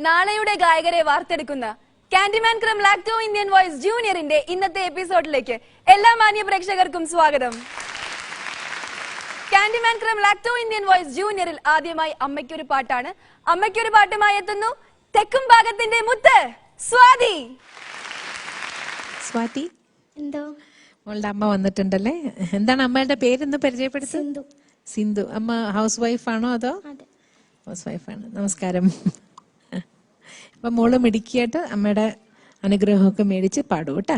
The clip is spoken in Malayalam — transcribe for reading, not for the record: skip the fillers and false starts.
നാളെയുടെ ഗായകരെ വാർത്തെടുക്കുന്ന കാൻഡിമാൻ ക്രം ലാക്ടോ ഇന്ത്യൻ വോയിസ് ജൂനിയറിന്റെ ഇന്നത്തെ എപ്പിസോഡിലേക്ക് എല്ലാ മാന്യ പ്രേക്ഷകർക്കും സ്വാഗതം. കാൻഡിമാൻ ക്രം ലാക്ടോ ഇന്ത്യൻ വോയിസ് ജൂനിയറിൽ ആദ്യമായി അമ്മയ്ക്കൊരു പാട്ടാണ്. അമ്മയ്ക്കൊരു പാട്ടുമായി എത്തുന്നു തെക്കും ഭാഗത്തിന്റെ മുത്ത് സ്വാതി. സ്വാതി, എന്തോ മോളുടെ അമ്മ വന്നിട്ടുണ്ടല്ലേ? എന്താണ് അമ്മയുടെ പേരെന്ന് പരിചയപ്പെടുത്തും? സിന്ധു. സിന്ധു. അമ്മ ഹൗസ് വൈഫ് ആണോ അതോ? ഹൗസ് വൈഫാണ്. നമസ്കാരം. അപ്പൊ മോള് മിടുക്കിയായിട്ട് അമ്മയുടെ അനുഗ്രഹമൊക്കെ മേടിച്ച് പാടൂ കേട്ടാ.